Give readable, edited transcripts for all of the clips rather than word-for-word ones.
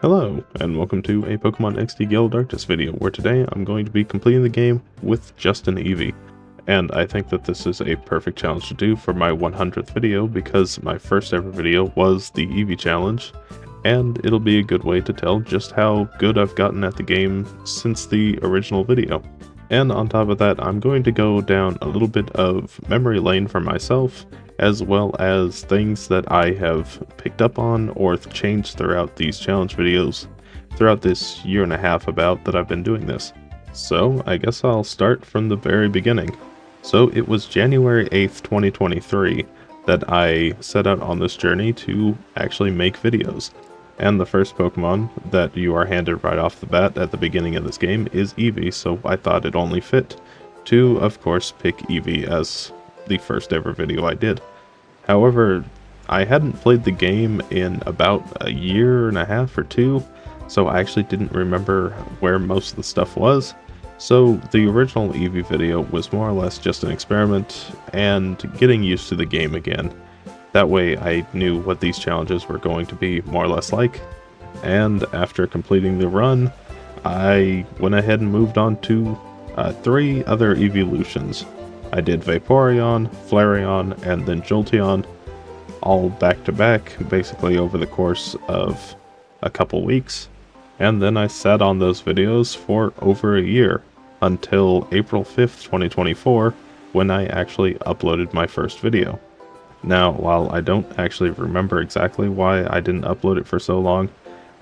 Hello, and welcome to a Pokemon XD Gale Darkness video, where today I'm going to be completing the game with just an Eevee. And I think that this is a perfect challenge to do for my 100th video, because my first ever video was the Eevee challenge, and it'll be a good way to tell just how good I've gotten at the game since the original video. And on top of that, I'm going to go down a little bit of memory lane for myself, as well as things that I have picked up on or changed throughout these challenge videos throughout this year and a half about that I've been doing this. So I guess I'll start from the very beginning. So it was January 8th, 2023 that I set out on this journey to actually make videos. And the first Pokemon that you are handed right off the bat at the beginning of this game is Eevee, so I thought it only fit to, of course, pick Eevee as the first ever video I did. However, I hadn't played the game in about a year and a half or two, so I actually didn't remember where most of the stuff was. So the original Eevee video was more or less just an experiment and getting used to the game again. That way I knew what these challenges were going to be more or less like. And after completing the run, I went ahead and moved on to 3 other evolutions. I did Vaporeon, Flareon, and then Jolteon, all back to back, basically over the course of a couple weeks. And then I sat on those videos for over a year, until April 5th, 2024, when I actually uploaded my first video. Now, while I don't actually remember exactly why I didn't upload it for so long,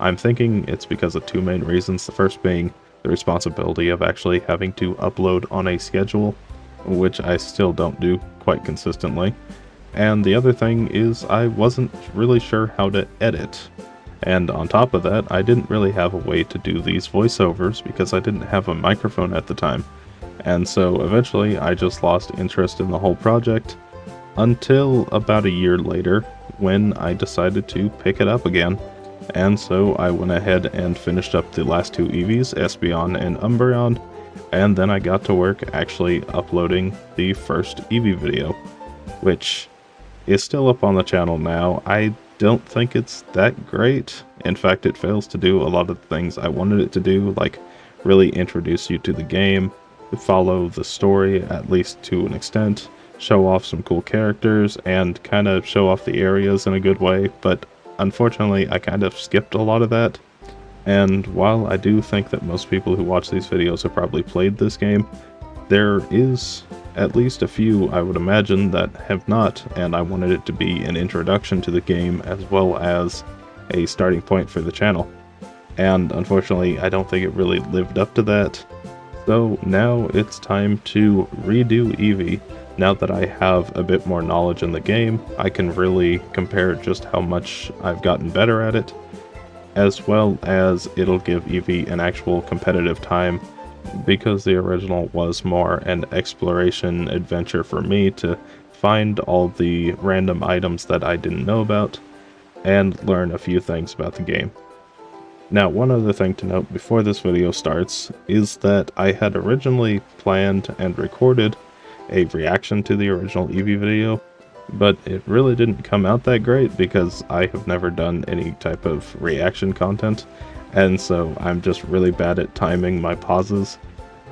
I'm thinking it's because of 2 main reasons. The first being the responsibility of actually having to upload on a schedule, which I still don't do quite consistently. And the other thing is I wasn't really sure how to edit. And on top of that, I didn't really have a way to do these voiceovers because I didn't have a microphone at the time. And so eventually I just lost interest in the whole project until about a year later when I decided to pick it up again. And so I went ahead and finished up the last 2 Eevees, Espeon and Umbreon, and then I got to work actually uploading the first Eevee video, which is still up on the channel now. I don't think it's that great. In fact, it fails to do a lot of the things I wanted it to do, like really introduce you to the game, follow the story at least to an extent, show off some cool characters, and kind of show off the areas in a good way, but unfortunately I kind of skipped a lot of that. And while I do think that most people who watch these videos have probably played this game, there is at least a few, I would imagine, that have not, and I wanted it to be an introduction to the game as well as a starting point for the channel. And unfortunately, I don't think it really lived up to that. So now it's time to redo Eevee. Now that I have a bit more knowledge in the game, I can really compare just how much I've gotten better at it, as well as it'll give Eevee an actual competitive time, because the original was more an exploration adventure for me to find all the random items that I didn't know about and learn a few things about the game. Now, one other thing to note before this video starts is that I had originally planned and recorded a reaction to the original Eevee video, but it really didn't come out that great because I have never done any type of reaction content, and so I'm just really bad at timing my pauses,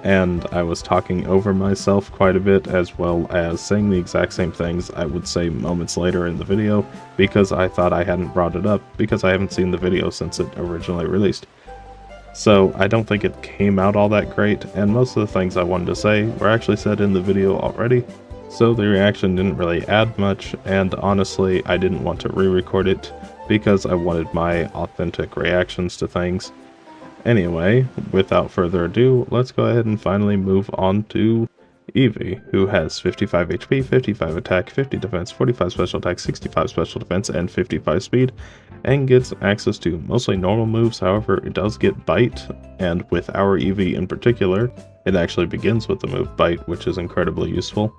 and I was talking over myself quite a bit, as well as saying the exact same things I would say moments later in the video because I thought I hadn't brought it up because I haven't seen the video since it originally released. So I don't think it came out all that great, and most of the things I wanted to say were actually said in the video already, so the reaction didn't really add much, and honestly I didn't want to re-record it because I wanted my authentic reactions to things. Anyway, without further ado, let's go ahead and finally move on to Eevee, who has 55 HP, 55 attack, 50 defense, 45 special attack, 65 special defense, and 55 speed, and gets access to mostly normal moves. However, it does get Bite, and with our Eevee in particular, it actually begins with the move Bite, which is incredibly useful.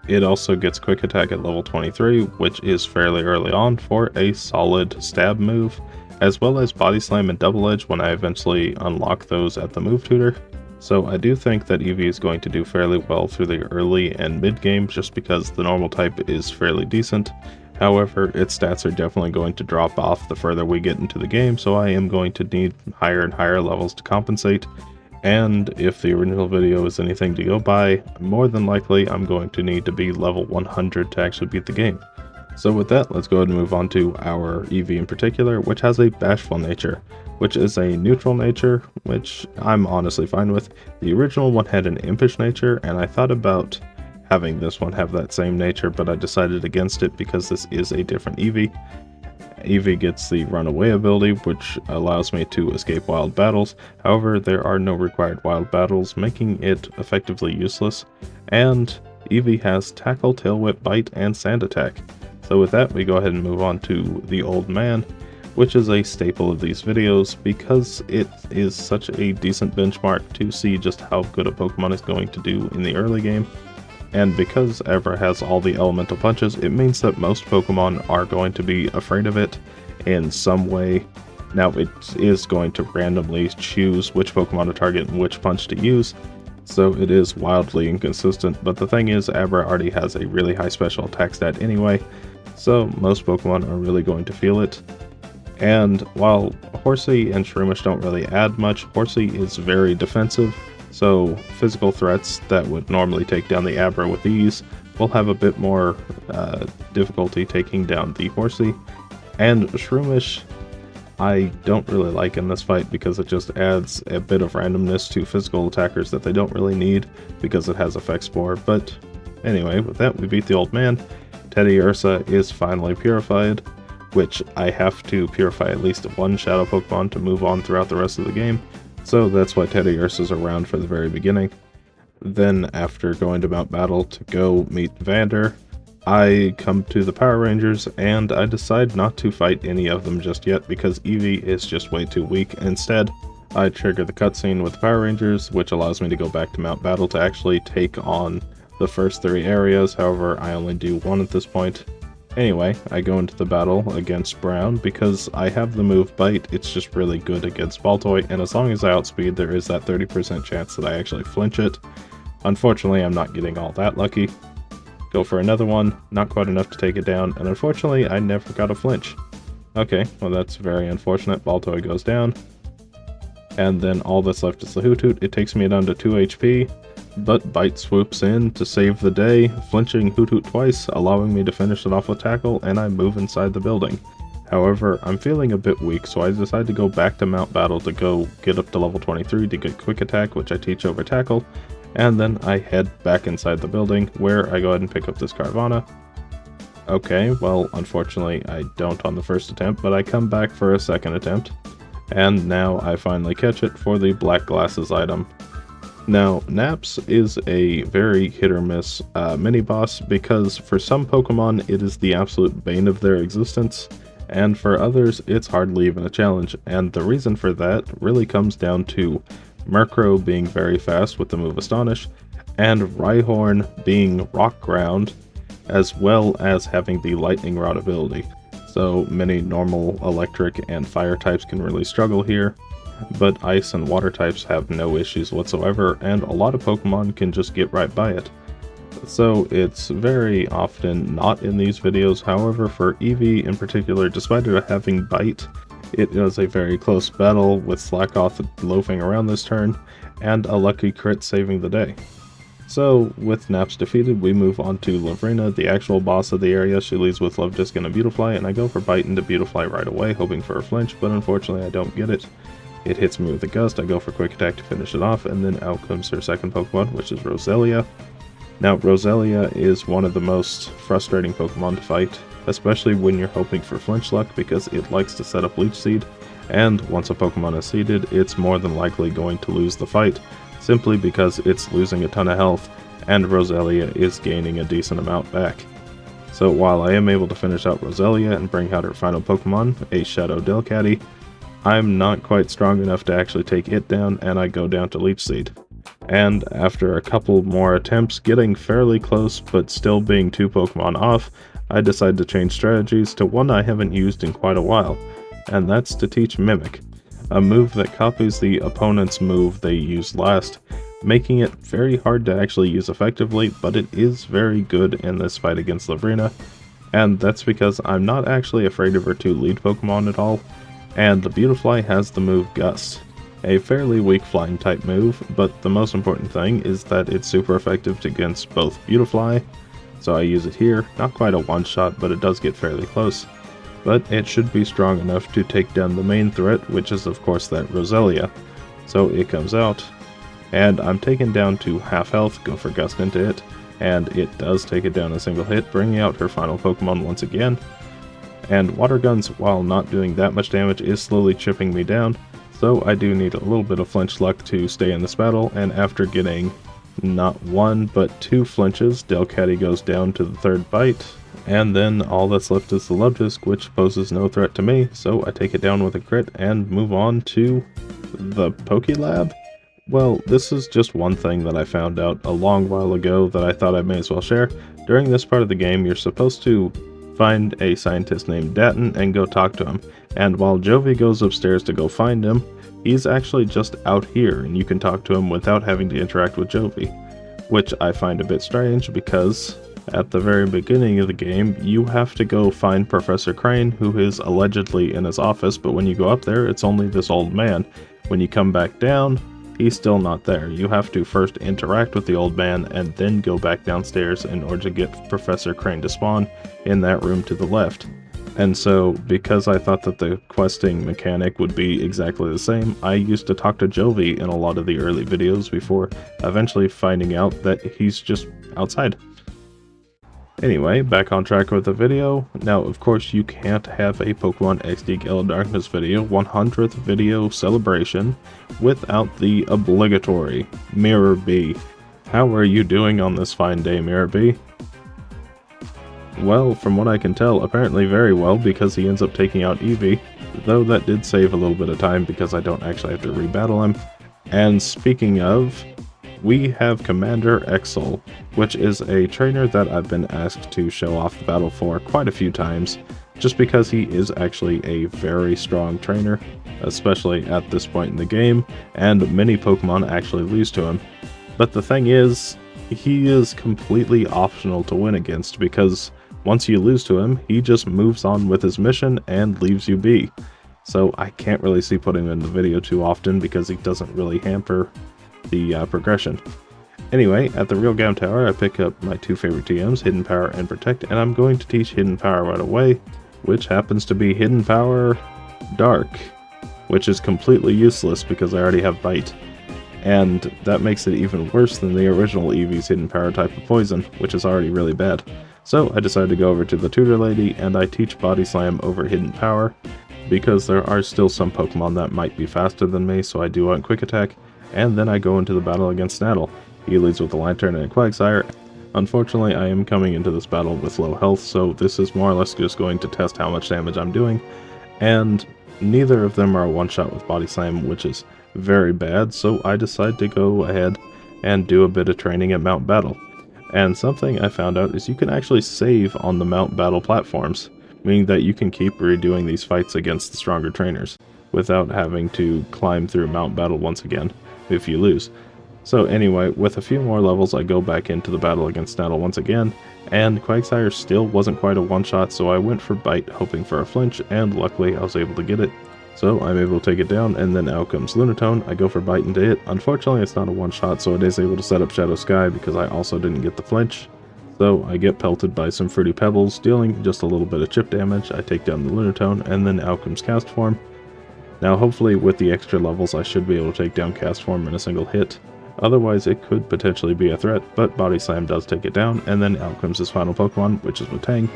It also gets Quick Attack at level 23, which is fairly early on for a solid stab move, as well as Body Slam and Double Edge when I eventually unlock those at the move tutor. So I do think that Eevee is going to do fairly well through the early and mid game just because the normal type is fairly decent, However, its stats are definitely going to drop off the further we get into the game, so I am going to need higher and higher levels to compensate. And if the original video is anything to go by, more than likely I'm going to need to be level 100 to actually beat the game. So with that, let's go ahead and move on to our Eevee in particular, which has a bashful nature, which is a neutral nature, which I'm honestly fine with. The original one had an impish nature, and I thought about having this one have that same nature, but I decided against it because this is a different Eevee. Eevee gets the runaway ability, which allows me to escape wild battles. However, there are no required wild battles, making it effectively useless. And Eevee has Tackle, Tail Whip, Bite, and Sand Attack. So with that, we go ahead and move on to the Old Man, which is a staple of these videos because it is such a decent benchmark to see just how good a Pokemon is going to do in the early game. And because Evra has all the elemental punches, it means that most Pokemon are going to be afraid of it in some way. Now, it is going to randomly choose which Pokemon to target and which punch to use, so it is wildly inconsistent, but the thing is, Evra already has a really high special attack stat anyway, so most Pokemon are really going to feel it. And while Horsey and Shroomish don't really add much, Horsey is very defensive, so physical threats that would normally take down the Abra with ease will have a bit more difficulty taking down the Horsey. And Shroomish I don't really like in this fight because it just adds a bit of randomness to physical attackers that they don't really need because it has Effect Spore. But anyway, with that we beat the Old Man. Teddiursa is finally purified, which I have to purify at least one Shadow Pokemon to move on throughout the rest of the game. So that's why Teddiursa is around for the very beginning. Then after going to Mount Battle to go meet Vander, I come to the Power Rangers and I decide not to fight any of them just yet because Eevee is just way too weak. Instead, I trigger the cutscene with the Power Rangers, which allows me to go back to Mount Battle to actually take on the first 3 areas. However, I only do 1 at this point. Anyway, I go into the battle against Brown because I have the move Bite. It's just really good against Baltoy, and as long as I outspeed, there is that 30% chance that I actually flinch it. Unfortunately, I'm not getting all that lucky. Go for another one, not quite enough to take it down, and unfortunately, I never got a flinch. Okay, well that's very unfortunate. Baltoy goes down. And then all that's left is the Hoothoot. It takes me down to 2 HP. But Bite swoops in to save the day, flinching Hoothoot twice, allowing me to finish it off with Tackle, and I move inside the building. However, I'm feeling a bit weak, so I decide to go back to Mount Battle to go get up to level 23 to get Quick Attack, which I teach over Tackle, and then I head back inside the building, where I go ahead and pick up this Carvana. Okay, well, unfortunately I don't on the first attempt, but I come back for a second attempt, and now I finally catch it for the Black Glasses item. Now, Naps is a very hit-or-miss mini-boss because for some Pokemon it is the absolute bane of their existence, and for others it's hardly even a challenge, and the reason for that really comes down to Murkrow being very fast with the move Astonish, and Rhyhorn being Rock Ground, as well as having the Lightning Rod ability. So many normal electric and fire types can really struggle here, but ice and water types have no issues whatsoever, and a lot of Pokemon can just get right by it. So it's very often not in these videos. However, for Eevee in particular, despite it having Bite, it was a very close battle with Slackoth loafing around this turn, and a lucky crit saving the day. So, with Naps defeated, we move on to Lavrina, the actual boss of the area. She leads with Love Disc and a Beautifly, and I go for Bite into Beautifly right away, hoping for a flinch, but unfortunately I don't get it. It hits me with a Gust, I go for Quick Attack to finish it off, and then out comes her second Pokemon, which is Roselia. Now, Roselia is one of the most frustrating Pokemon to fight, especially when you're hoping for flinch luck, because it likes to set up Leech Seed, and once a Pokemon is seeded, it's more than likely going to lose the fight, simply because it's losing a ton of health, and Roselia is gaining a decent amount back. So while I am able to finish out Roselia and bring out her final Pokemon, a Shadow Delcatty, I'm not quite strong enough to actually take it down, and I go down to Leech Seed. And after a couple more attempts, getting fairly close but still being 2 Pokemon off, I decide to change strategies to one I haven't used in quite a while, and that's to teach Mimic, a move that copies the opponent's move they used last, making it very hard to actually use effectively, but it is very good in this fight against Lavrina. And that's because I'm not actually afraid of her two lead Pokemon at all, and the Beautifly has the move Gust, a fairly weak flying type move, but the most important thing is that it's super effective against both Beautifly, so I use it here. Not quite a one-shot, but it does get fairly close. But it should be strong enough to take down the main threat, which is of course that Roselia. So it comes out, and I'm taken down to half health, go for Gust into it, and it does take it down a single hit, bringing out her final Pokemon once again. And Water Guns, while not doing that much damage, is slowly chipping me down, so I do need a little bit of flinch luck to stay in this battle, and after getting not one, but two flinches, Delcatty goes down to the third bite, and then all that's left is the Lubdisk, which poses no threat to me, so I take it down with a crit and move on to the Pokélab? Well, this is just one thing that I found out a long while ago that I thought I may as well share. During this part of the game, you're supposed to find a scientist named Datton and go talk to him. And while Jovie goes upstairs to go find him, he's actually just out here and you can talk to him without having to interact with Jovie. Which I find a bit strange because at the very beginning of the game, you have to go find Professor Crane, who is allegedly in his office, but when you go up there, it's only this old man. When you come back down, he's still not there. You have to first interact with the old man and then go back downstairs in order to get Professor Crane to spawn in that room to the left. And so, because I thought that the questing mechanic would be exactly the same, I used to talk to Jovie in a lot of the early videos before eventually finding out that he's just outside. Anyway, back on track with the video. Now, of course, you can't have a Pokemon XD Gale of Darkness video, 100th video celebration, without the obligatory Mirror B. How are you doing on this fine day, Mirror B? Well, from what I can tell, apparently very well, because he ends up taking out Eevee, though that did save a little bit of time because I don't actually have to rebattle him. And speaking of, we have Commander Exel, which is a trainer that I've been asked to show off the battle for quite a few times, just because he is actually a very strong trainer, especially at this point in the game, and many Pokemon actually lose to him. But the thing is, he is completely optional to win against, because once you lose to him, he just moves on with his mission and leaves you be. So I can't really see putting him in the video too often because he doesn't really hamper the progression. Anyway, at the Real Gam Tower, I pick up my two favorite TMs, Hidden Power and Protect, and I'm going to teach Hidden Power right away, which happens to be Hidden Power Dark, which is completely useless because I already have Bite. And that makes it even worse than the original Eevee's Hidden Power type of Poison, which is already really bad. So I decided to go over to the Tutor Lady, and I teach Body Slam over Hidden Power, because there are still some Pokemon that might be faster than me, so I do want Quick Attack, and then I go into the battle against Snaddle. He leads with a Lantern and a Quagsire. Unfortunately, I am coming into this battle with low health, so this is more or less just going to test how much damage I'm doing, and neither of them are a one-shot with Body Slam, which is very bad, so I decide to go ahead and do a bit of training at Mount Battle. And something I found out is you can actually save on the Mount Battle platforms, meaning that you can keep redoing these fights against the stronger trainers without having to climb through Mount Battle once again if you lose. So anyway, with a few more levels, I go back into the battle against Snaddle once again, and Quagsire still wasn't quite a one-shot, so I went for Bite, hoping for a flinch, and luckily I was able to get it. So I'm able to take it down, and then out comes Lunatone. I go for Bite into it. Unfortunately, it's not a one-shot, so it is able to set up Shadow Sky because I also didn't get the flinch. So I get pelted by some Fruity Pebbles, dealing just a little bit of chip damage. I take down the Lunatone, and then out comes Cast Form. Now hopefully with the extra levels I should be able to take down Cast Form in a single hit. Otherwise it could potentially be a threat, but Body Slam does take it down, and then out comes his final Pokemon, which is Matang.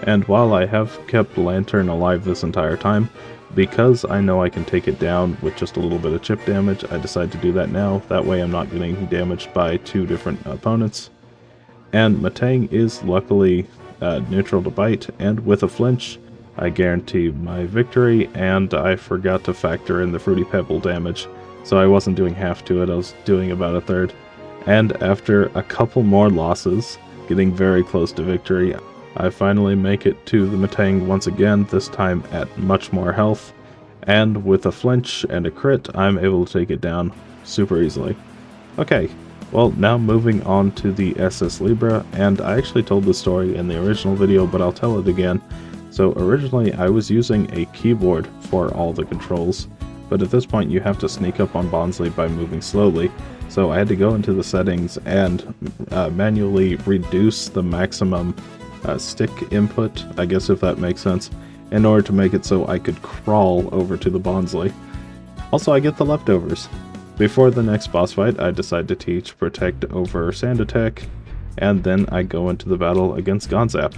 And while I have kept Lantern alive this entire time, because I know I can take it down with just a little bit of chip damage, I decide to do that now. That way I'm not getting damaged by two different opponents. And Matang is luckily neutral to Bite, and with a flinch, I guarantee my victory, and I forgot to factor in the Fruity Pebble damage, so I wasn't doing half to it, I was doing about a third. And after a couple more losses, getting very close to victory, I finally make it to the Matang once again, this time at much more health, and with a flinch and a crit, I'm able to take it down super easily. Okay, Well, now moving on to the SS Libra, and I actually told this story in the original video, but I'll tell it again. So originally I was using a keyboard for all the controls, but at this point you have to sneak up on Bonsly by moving slowly. So I had to go into the settings and manually reduce the maximum stick input, I guess if that makes sense, in order to make it so I could crawl over to the Bonsly. Also, I get the leftovers. Before the next boss fight, I decide to teach Protect over Sand Attack, and then I go into the battle against Gonzap.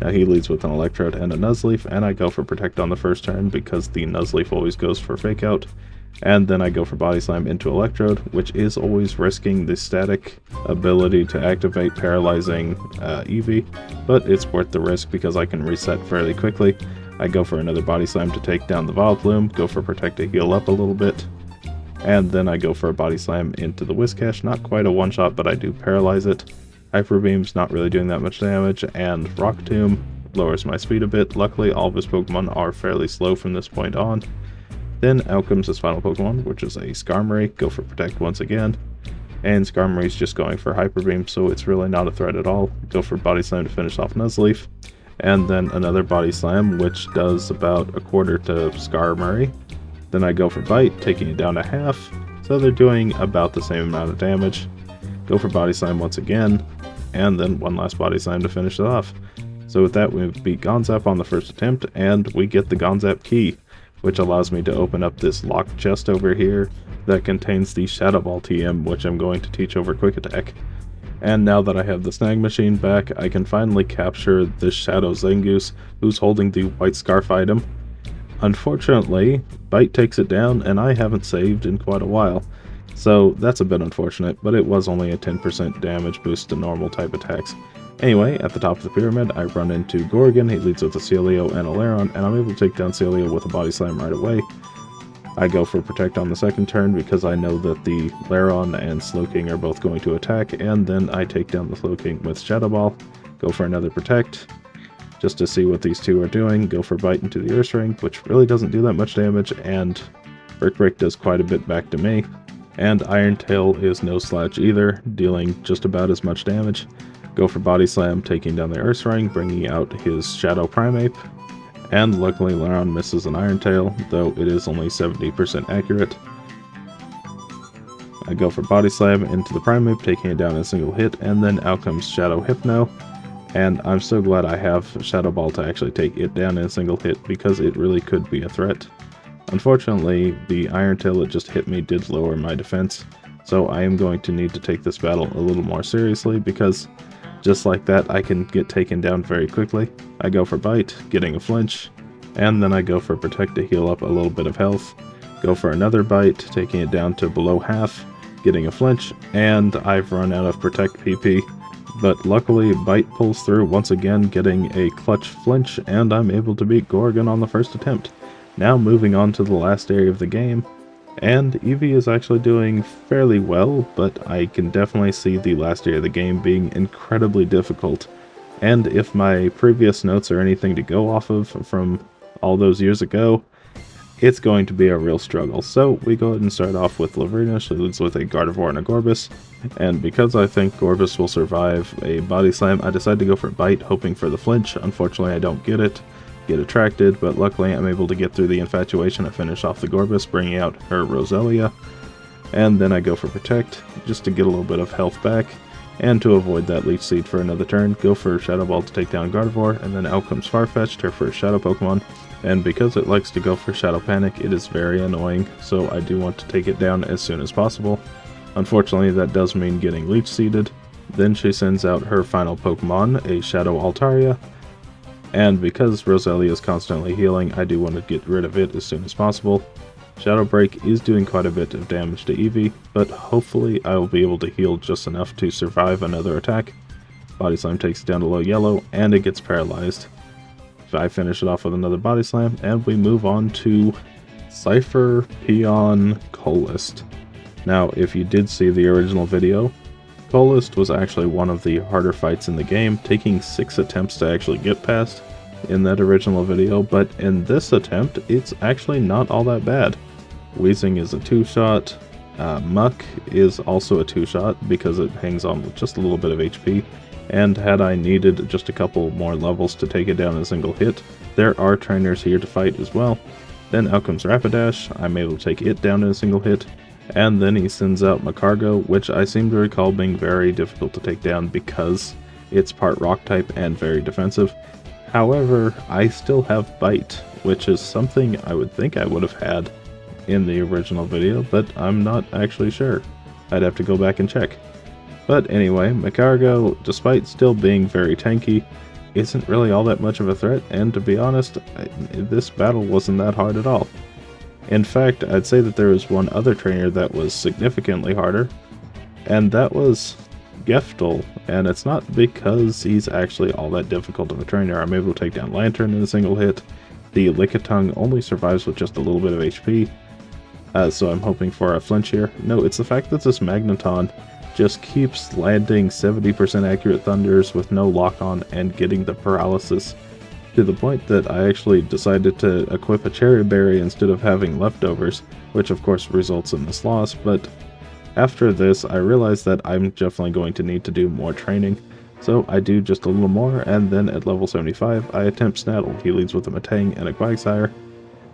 Now he leads with an Electrode and a Nuzleaf, and I go for Protect on the first turn because the Nuzleaf always goes for Fake Out. And then I go for Body Slam into Electrode, which is always risking the static ability to activate paralyzing Eevee, but it's worth the risk because I can reset fairly quickly. I go for another Body Slam to take down the Vileplume, go for Protect to heal up a little bit, and then I go for a Body Slam into the Whiscash. Not quite a one-shot, but I do paralyze it. Hyper Beam's not really doing that much damage, and Rock Tomb lowers my speed a bit. Luckily, all of his Pokemon are fairly slow from this point on. Then out comes his final Pokemon, which is a Skarmory. Go for Protect once again. And Skarmory's just going for Hyper Beam, so it's really not a threat at all. Go for Body Slam to finish off Nuzleaf. And then another Body Slam, which does about a quarter to Skarmory. Then I go for Bite, taking it down to half, so they're doing about the same amount of damage. Go for Body Slam once again, and then one last Body Slam to finish it off. So with that, we beat Gonzap on the first attempt, and we get the Gonzap key, which allows me to open up this locked chest over here that contains the Shadow Ball TM, which I'm going to teach over Quick Attack. And now that I have the Snag Machine back, I can finally capture this Shadow Zangoose, who's holding the White Scarf item. Unfortunately, Bite takes it down, and I haven't saved in quite a while, so that's a bit unfortunate, but it was only a 10% damage boost to normal type attacks. Anyway, at the top of the pyramid, I run into Gorgon. He leads with a Celio and a Lairon, and I'm able to take down Celio with a Body Slam right away. I go for Protect on the second turn because I know that the Lairon and Slowking are both going to attack, and then I take down the Slowking with Shadow Ball. Go for another Protect, just to see what these two are doing. Go for Bite into the Ursaring, which really doesn't do that much damage, and Brick Break does quite a bit back to me. And Iron Tail is no slouch either, dealing just about as much damage. Go for Body Slam, taking down the Ursaring, bringing out his Shadow Primeape. And luckily Lairon misses an Iron Tail, though it is only 70% accurate. I go for Body Slam into the Primeape, taking it down in a single hit, and then out comes Shadow Hypno. And I'm so glad I have Shadow Ball to actually take it down in a single hit, because it really could be a threat. Unfortunately, the Iron Tail that just hit me did lower my defense, so I am going to need to take this battle a little more seriously, because just like that I can get taken down very quickly. I go for Bite, getting a flinch, and then I go for Protect to heal up a little bit of health. Go for another Bite, taking it down to below half, getting a flinch, and I've run out of Protect PP. But luckily, Bite pulls through once again, getting a clutch flinch, and I'm able to beat Gorgon on the first attempt. Now moving on to the last area of the game, and Eevee is actually doing fairly well, but I can definitely see the last area of the game being incredibly difficult. And if my previous notes are anything to go off of from all those years ago, it's going to be a real struggle. So we go ahead and start off with Laverna. She leads with a Gardevoir and a Gorbis, and because I think Gorbis will survive a Body Slam, I decide to go for Bite, hoping for the flinch. Unfortunately, I don't get attracted, but luckily I'm able to get through the infatuation and finish off the Gorbis, bringing out her Roselia. And then I go for Protect, just to get a little bit of health back, and to avoid that Leech Seed for another turn, go for Shadow Ball to take down Gardevoir, and then out comes Farfetch'd, her first Shadow Pokemon. And because it likes to go for Shadow Panic, it is very annoying, so I do want to take it down as soon as possible. Unfortunately, that does mean getting Leech Seeded. Then she sends out her final Pokemon, a Shadow Altaria, and because Roselia is constantly healing, I do want to get rid of it as soon as possible. Shadow Break is doing quite a bit of damage to Eevee, but hopefully I will be able to heal just enough to survive another attack. Body Slam takes it down to low yellow, and it gets paralyzed. I finish it off with another Body Slam, and we move on to Cypher, Peon, Colist. Now, if you did see the original video, Colist was actually one of the harder fights in the game, taking 6 attempts to actually get past in that original video, but in this attempt, it's actually not all that bad. Weezing is a 2-shot, Muck is also a 2-shot because it hangs on with just a little bit of HP, and had I needed just a couple more levels to take it down in a single hit, there are trainers here to fight as well. Then out comes Rapidash, I'm able to take it down in a single hit, and then he sends out Macargo, which I seem to recall being very difficult to take down because it's part rock type and very defensive. However, I still have Bite, which is something I would think I would have had in the original video, but I'm not actually sure. I'd have to go back and check. But anyway, Macargo, despite still being very tanky, isn't really all that much of a threat, and to be honest, this battle wasn't that hard at all. In fact, I'd say that there was one other trainer that was significantly harder, and that was Geftel, and it's not because he's actually all that difficult of a trainer. I'm able to take down Lantern in a single hit. The Lickitung only survives with just a little bit of HP, so I'm hoping for a flinch here. No, it's the fact that this Magneton just keeps landing 70% accurate thunders with no lock-on and getting the paralysis, to the point that I actually decided to equip a Cherry Berry instead of having leftovers, which of course results in this loss, but after this I realized that I'm definitely going to need to do more training, so I do just a little more, and then at level 75 I attempt Snaddle. He leads with a Matang and a Quagsire,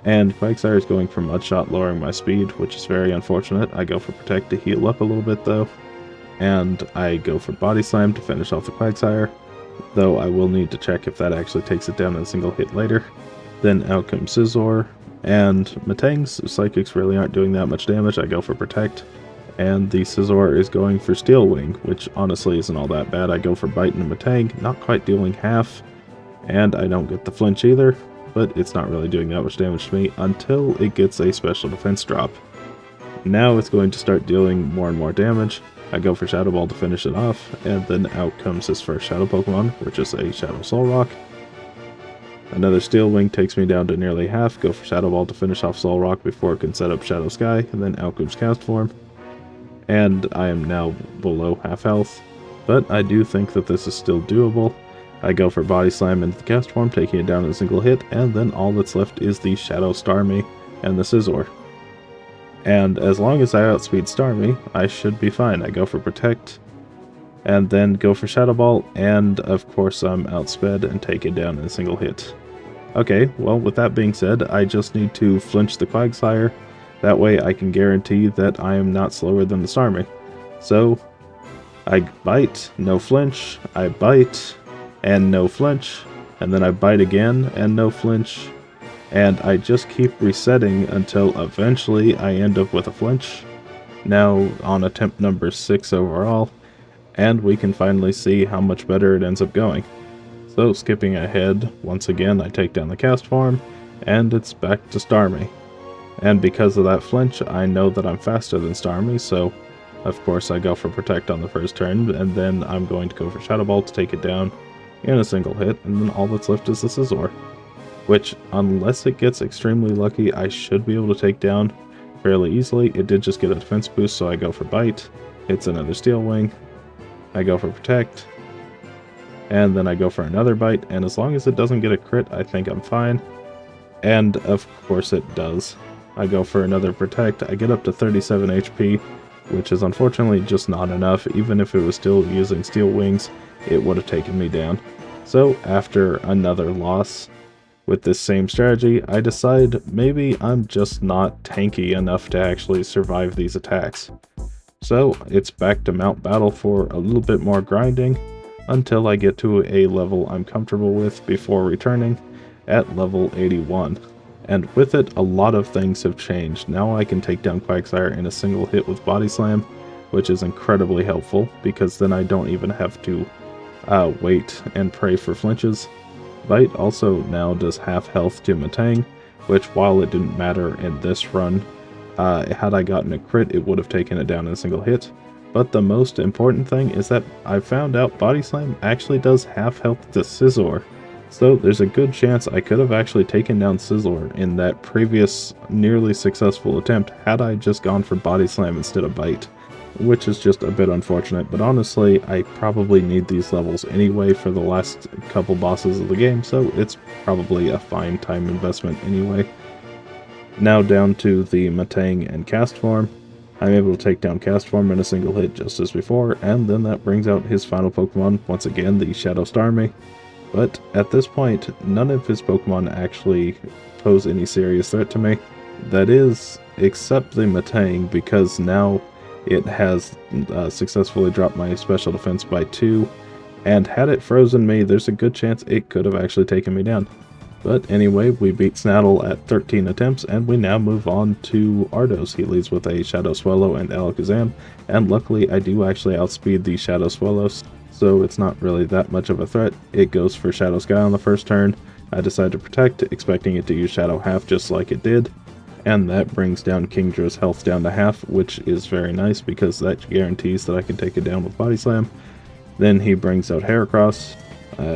and Quagsire is going for Mudshot, lowering my speed, which is very unfortunate. I go for Protect to heal up a little bit though, and I go for Body Slam to finish off the Quagsire, though I will need to check if that actually takes it down in a single hit later. Then out comes Scizor, and Matang's Psychics really aren't doing that much damage. I go for Protect, and the Scizor is going for Steel Wing, which honestly isn't all that bad. I go for Bite and Matang, not quite dealing half, and I don't get the flinch either, but it's not really doing that much damage to me until it gets a special defense drop. Now it's going to start dealing more and more damage. I go for Shadow Ball to finish it off, and then out comes his first Shadow Pokemon, which is a Shadow Soul Rock. Another Steel Wing takes me down to nearly half. Go for Shadow Ball to finish off Soul Rock before it can set up Shadow Sky, and then out comes Cast Form. And I am now below half health, but I do think that this is still doable. I go for Body Slam into the Cast Form, taking it down in a single hit, and then all that's left is the Shadow Starmie and the Scizor. And as long as I outspeed Starmie, I should be fine. I go for Protect, and then go for Shadow Ball, and of course I'm outsped and take it down in a single hit. Okay, well with that being said, I just need to flinch the Quagsire. That way I can guarantee that I am not slower than the Starmie. So, I bite, no flinch, I bite, and no flinch, and then I bite again, and no flinch, and I just keep resetting until eventually I end up with a flinch. Now on attempt number 6 overall, and we can finally see how much better it ends up going. So skipping ahead, once again I take down the Cast Form, and it's back to Starmie. And because of that flinch, I know that I'm faster than Starmie, so of course I go for Protect on the first turn, and then I'm going to go for Shadow Ball to take it down in a single hit, and then all that's left is the Scizor, which, unless it gets extremely lucky, I should be able to take down fairly easily. It did just get a defense boost, so I go for Bite, hits another Steel Wing, I go for Protect, and then I go for another Bite, and as long as it doesn't get a crit, I think I'm fine. And of course it does. I go for another Protect, I get up to 37 HP, which is unfortunately just not enough. Even if it was still using Steel Wings, it would have taken me down. So after another loss with this same strategy, I decide maybe I'm just not tanky enough to actually survive these attacks. So it's back to Mount Battle for a little bit more grinding until I get to a level I'm comfortable with before returning at level 81. And with it, a lot of things have changed. Now I can take down Quagsire in a single hit with Body Slam, which is incredibly helpful because then I don't even have to wait and pray for flinches. Bite also now does half health to Matang, which while it didn't matter in this run, had I gotten a crit it would have taken it down in a single hit. But the most important thing is that I found out Body Slam actually does half health to Scizor. So there's a good chance I could have actually taken down Scizor in that previous nearly successful attempt had I just gone for Body Slam instead of Bite, which is just a bit unfortunate, but honestly I probably need these levels anyway for the last couple bosses of the game, so it's probably a fine time investment anyway. Now down to the Matang and Cast Form. I'm able to take down Castform in a single hit just as before, and then that brings out his final Pokemon, once again the Shadow Starmie. But at this point, none of his Pokemon actually pose any serious threat to me. That is, except the Metang, because now it has successfully dropped my special defense by 2, and had it frozen me, there's a good chance it could have actually taken me down. But anyway, we beat Snaddle at 13 attempts, and we now move on to Ardos. He leads with a Shadow Swallow and Alakazam, and luckily I do actually outspeed the Shadow Swallows, so it's not really that much of a threat. It goes for Shadow Sky on the first turn. I decide to protect, expecting it to use Shadow Half just like it did, and that brings down Kingdra's health down to half, which is very nice because that guarantees that I can take it down with Body Slam. Then he brings out Heracross.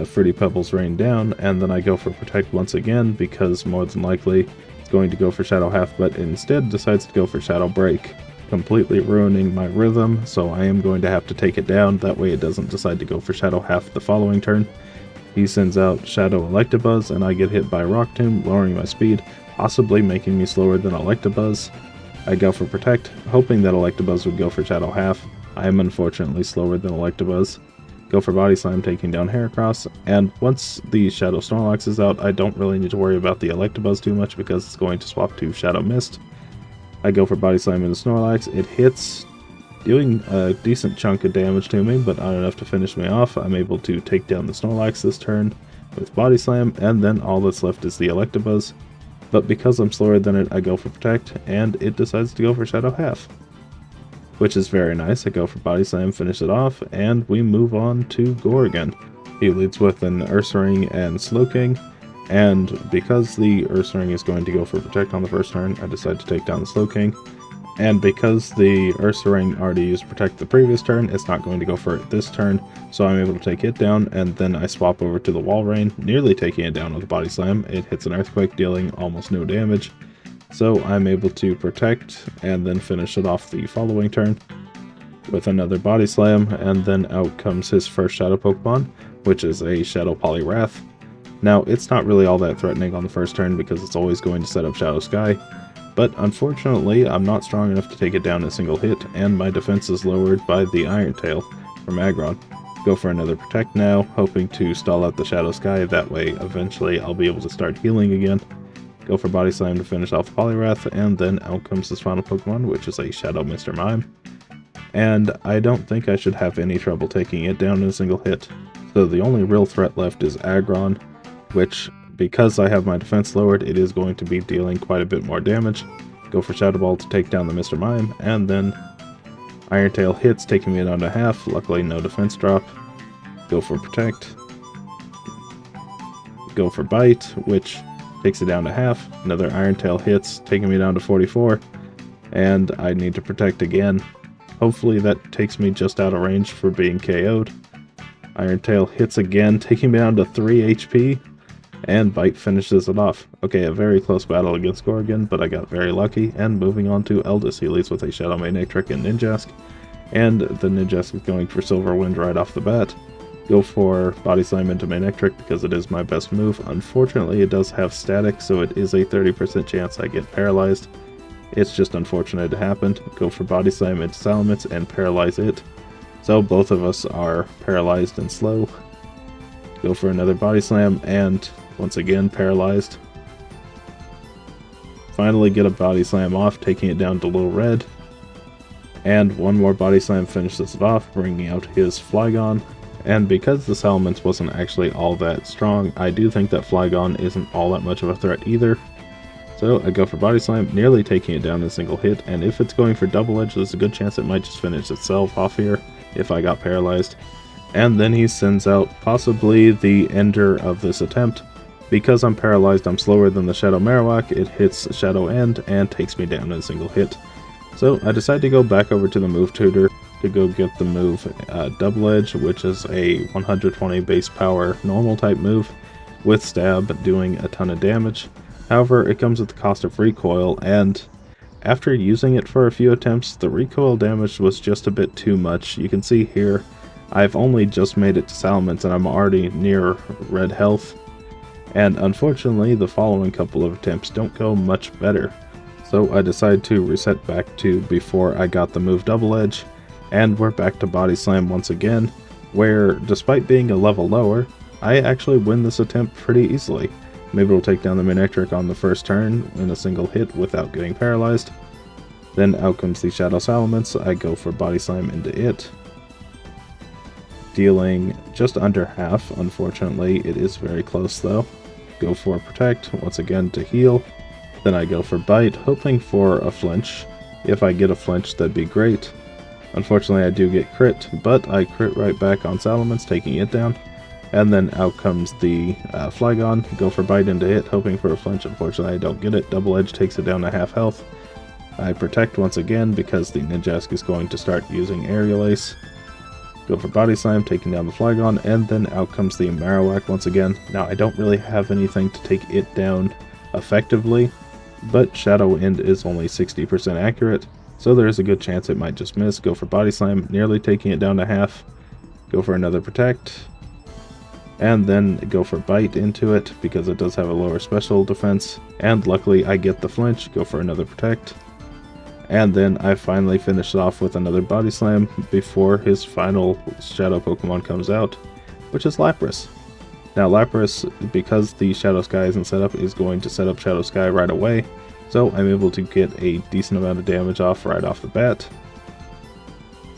Fruity Pebbles rain down, and then I go for Protect once again because more than likely it's going to go for Shadow Half, but instead decides to go for Shadow Break, completely ruining my rhythm, so I am going to have to take it down. That way it doesn't decide to go for Shadow Half the following turn. He sends out Shadow Electabuzz, and I get hit by Rock Tomb, lowering my speed, possibly making me slower than Electabuzz. I go for Protect, hoping that Electabuzz would go for Shadow Half. I am unfortunately slower than Electabuzz. Go for Body Slam, taking down Heracross, and once the Shadow Snorlax is out, I don't really need to worry about the Electabuzz too much because it's going to swap to Shadow Mist. I go for Body Slam into Snorlax. It hits, doing a decent chunk of damage to me, but not enough to finish me off. I'm able to take down the Snorlax this turn with Body Slam, and then all that's left is the Electabuzz. But because I'm slower than it, I go for Protect, and it decides to go for Shadow Half, which is very nice. I go for Body Slam, finish it off, and we move on to Gorgon. He leads with an Ursaring and Slowking, and because the Ursaring is going to go for Protect on the first turn, I decide to take down the Slowking. And because the Ursaring already used Protect the previous turn, it's not going to go for it this turn, so I'm able to take it down, and then I swap over to the Walrein, nearly taking it down with a Body Slam. It hits an Earthquake, dealing almost no damage. So I'm able to Protect and then finish it off the following turn with another Body Slam, and then out comes his first Shadow Pokemon, which is a Shadow Poliwrath. Now, it's not really all that threatening on the first turn because it's always going to set up Shadow Sky, but unfortunately I'm not strong enough to take it down in a single hit, and my defense is lowered by the Iron Tail from Aggron. Go for another Protect now, hoping to stall out the Shadow Sky. That way eventually I'll be able to start healing again. Go for Body Slam to finish off the Poliwrath, and then out comes his final Pokemon, which is a Shadow Mr. Mime. And I don't think I should have any trouble taking it down in a single hit. So the only real threat left is Aggron, which, because I have my defense lowered, it is going to be dealing quite a bit more damage. Go for Shadow Ball to take down the Mr. Mime, and then Iron Tail hits, taking me down to half. Luckily no defense drop. Go for Protect. Go for Bite, which takes it down to half. Another Iron Tail hits, taking me down to 44, and I need to Protect again. Hopefully that takes me just out of range for being KO'd. Iron Tail hits again, taking me down to 3 HP, and Bite finishes it off. Okay, a very close battle against Gorgon, but I got very lucky, and moving on to Eldis. He leads with a Shadow Manectric and Ninjask, and the Ninjask is going for Silver Wind right off the bat. Go for Body Slam into Manectric because it is my best move. Unfortunately, it does have static, so it is a 30% chance I get paralyzed. It's just unfortunate it happened. Go for Body Slam into Salamence and paralyze it. So both of us are paralyzed and slow. Go for another Body Slam, and once again paralyzed. Finally get a Body Slam off, taking it down to low red. And one more Body Slam finishes it off, bringing out his Flygon. And because the Salamence wasn't actually all that strong, I do think that Flygon isn't all that much of a threat either. So I go for Body Slam, nearly taking it down in a single hit, and if it's going for Double Edge, there's a good chance it might just finish itself off here if I got paralyzed. And then he sends out possibly the ender of this attempt. Because I'm paralyzed, I'm slower than the Shadow Marowak. It hits Shadow End and takes me down in a single hit. So I decide to go back over to the move tutor to go get the move Double Edge, which is a 120 base power normal type move with stab, doing a ton of damage. However, it comes at the cost of recoil, and after using it for a few attempts, the recoil damage was just a bit too much. You can see here, I've only just made it to Salamence and I'm already near red health. And unfortunately, the following couple of attempts don't go much better. So I decide to reset back to before I got the move Double Edge, and we're back to Body Slam once again, where despite being a level lower, I actually win this attempt pretty easily. I'm able to take down the Manectric on the first turn in a single hit without getting paralyzed. Then out comes the Shadow Salamence. I go for Body Slam into it, dealing just under half. Unfortunately, it is very close though. Go for Protect once again to heal. Then I go for Bite, hoping for a flinch. If I get a flinch, that'd be great. Unfortunately, I do get crit, but I crit right back on Salamence, taking it down. And then out comes the Flygon. Go for Bite into it, hoping for a flinch. Unfortunately, I don't get it. Double Edge takes it down to half health. I Protect once again because the Ninjask is going to start using Aerial Ace. Go for Body Slam, taking down the Flygon, and then out comes the Marowak once again. Now, I don't really have anything to take it down effectively, but Shadow Wind is only 60% accurate, so there's a good chance it might just miss. Go for Body Slam, nearly taking it down to half. Go for another Protect, and then go for Bite into it because it does have a lower special defense, and luckily I get the flinch. Go for another Protect, and then I finally finish off with another Body Slam before his final Shadow Pokemon comes out, which is Lapras. Now Lapras, because the Shadow Sky isn't set up, is going to set up Shadow Sky right away, so I'm able to get a decent amount of damage off right off the bat.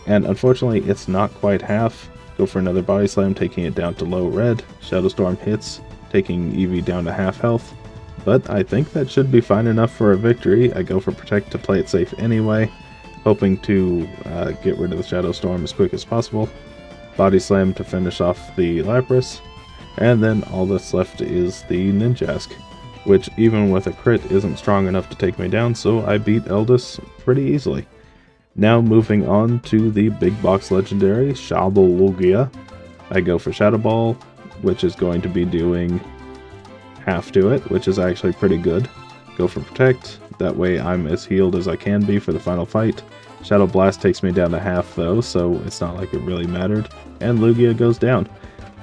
And unfortunately, it's not quite half. Go for another Body Slam, taking it down to low red. Shadow Storm hits, taking Eevee down to half health. But I think that should be fine enough for a victory. I go for Protect to play it safe anyway, hoping to get rid of the Shadow Storm as quick as possible. Body Slam to finish off the Lapras. And then all that's left is the Ninjask, which even with a crit isn't strong enough to take me down, so I beat Eldis pretty easily. Now moving on to the big box legendary, Lugia. I go for Shadow Ball, which is going to be doing half to it, which is actually pretty good. Go for Protect, that way I'm as healed as I can be for the final fight. Shadow Blast takes me down to half though, so it's not like it really mattered, and Lugia goes down.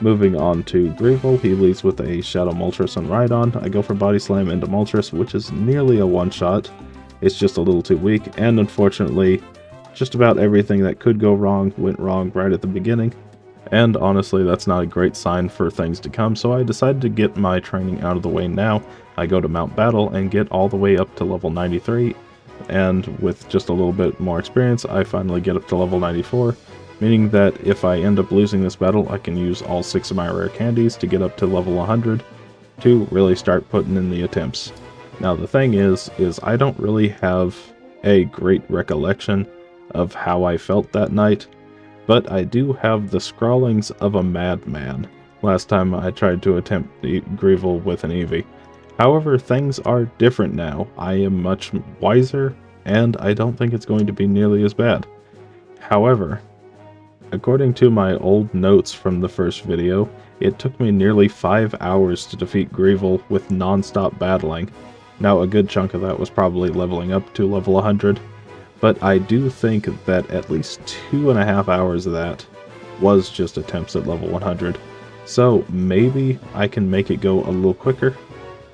Moving on to Greevil, he leads with a Shadow Moltres on Rhydon. I go for Body Slam into Moltres, which is nearly a one-shot. It's just a little too weak, and unfortunately, just about everything that could go wrong went wrong right at the beginning. And honestly, that's not a great sign for things to come, so I decided to get my training out of the way now. I go to Mount Battle and get all the way up to level 93, and with just a little bit more experience, I finally get up to level 94. Meaning that if I end up losing this battle, I can use all 6 of my rare candies to get up to level 100 to really start putting in the attempts. Now the thing is I don't really have a great recollection of how I felt that night, but I do have the scrawlings of a madman last time I tried to attempt the Greevil with an Eevee. However, things are different now. I am much wiser, and I don't think it's going to be nearly as bad. However, according to my old notes from the first video, it took me nearly 5 hours to defeat Greevil with non-stop battling. Now a good chunk of that was probably leveling up to level 100, but I do think that at least 2.5 hours of that was just attempts at level 100. So maybe I can make it go a little quicker.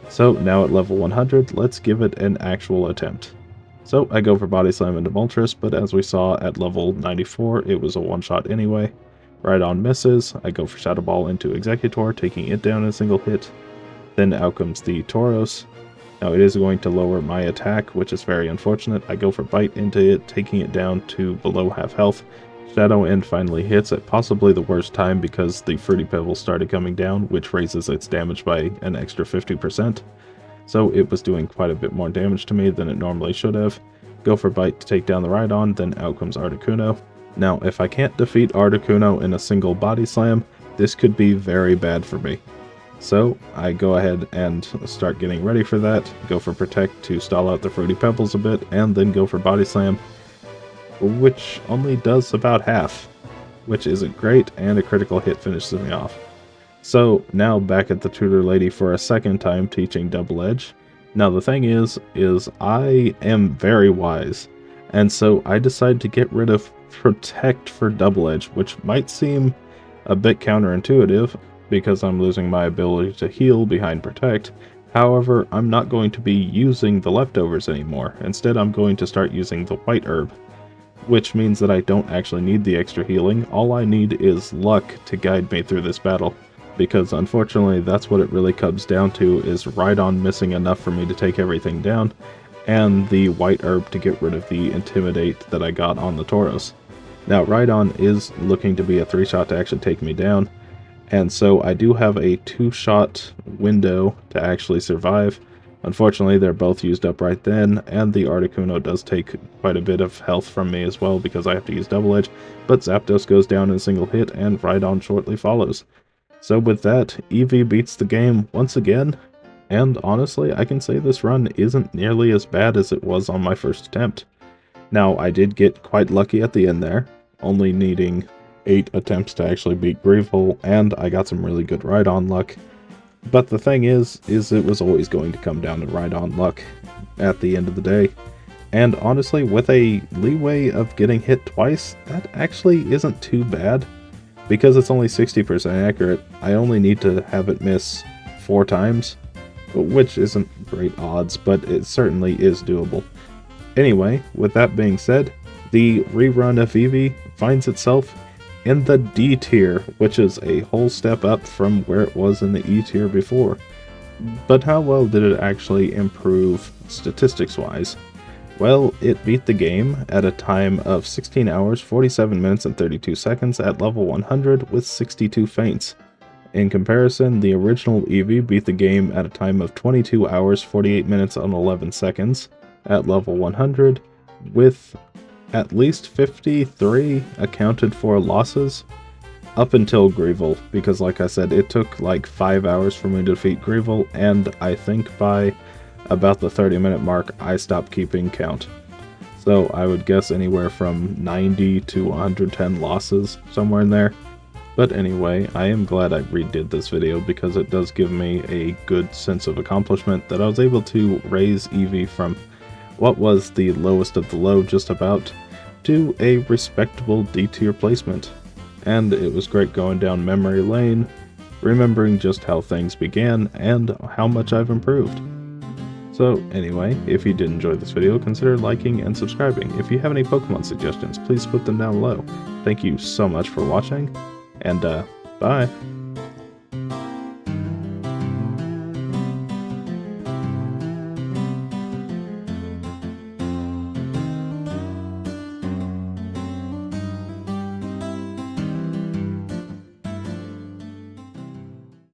So now at level 100, let's give it an actual attempt. So I go for Body Slam into Moltres, but as we saw at level 94, it was a one-shot anyway. Rhydon misses. I go for Shadow Ball into Executor, taking it down in a single hit. Then out comes the Tauros. Now it is going to lower my attack, which is very unfortunate. I go for Bite into it, taking it down to below half health. Shadow End finally hits at possibly the worst time because the Fruity Pebble started coming down, which raises its damage by an extra 50%. So it was doing quite a bit more damage to me than it normally should have. Go for Bite to take down the Rhydon, then out comes Articuno. Now, if I can't defeat Articuno in a single Body Slam, this could be very bad for me. So I go ahead and start getting ready for that. Go for Protect to stall out the Fruity Pebbles a bit, and then go for Body Slam, which only does about half, which isn't great, and a critical hit finishes me off. So now back at the tutor lady for a second time teaching Double Edge. Now the thing is I am very wise, and so I decided to get rid of Protect for Double Edge, which might seem a bit counterintuitive because I'm losing my ability to heal behind Protect, However, I'm not going to be using the leftovers anymore. Instead, I'm going to start using the white herb, which means that I don't actually need the extra healing. All I need is luck to guide me through this battle, because unfortunately that's what it really comes down to, is Rhydon missing enough for me to take everything down, and the white herb to get rid of the Intimidate that I got on the Tauros. Now, Rhydon is looking to be a 3-shot to actually take me down, and so I do have a 2-shot window to actually survive. Unfortunately, they're both used up right then, and the Articuno does take quite a bit of health from me as well because I have to use Double Edge, but Zapdos goes down in a single hit, and Rhydon shortly follows. So with that, Eevee beats the game once again, and honestly, I can say this run isn't nearly as bad as it was on my first attempt. Now, I did get quite lucky at the end there, only needing 8 attempts to actually beat Greevil, and I got some really good Rhydon luck. But the thing is it was always going to come down to Rhydon luck at the end of the day. And honestly, with a leeway of getting hit twice, that actually isn't too bad. Because it's only 60% accurate, I only need to have it miss 4 times, which isn't great odds, but it certainly is doable. Anyway, with that being said, the rerun of Eevee finds itself in the D tier, which is a whole step up from where it was in the E tier before. But how well did it actually improve statistics-wise? Well, it beat the game at a time of 16 hours, 47 minutes, and 32 seconds at level 100 with 62 feints. In comparison, the original Eevee beat the game at a time of 22 hours, 48 minutes, and 11 seconds at level 100 with at least 53 accounted for losses up until Greevil, because like I said, it took like 5 hours for me to defeat Greevil, and I think by about the 30-minute mark I stopped keeping count. So I would guess anywhere from 90 to 110 losses, somewhere in there. But anyway, I am glad I redid this video because it does give me a good sense of accomplishment that I was able to raise Eevee from what was the lowest of the low just about to a respectable D tier placement. And it was great going down memory lane, remembering just how things began and how much I've improved. So anyway, if you did enjoy this video, consider liking and subscribing. If you have any Pokemon suggestions, please put them down below. Thank you so much for watching, and bye!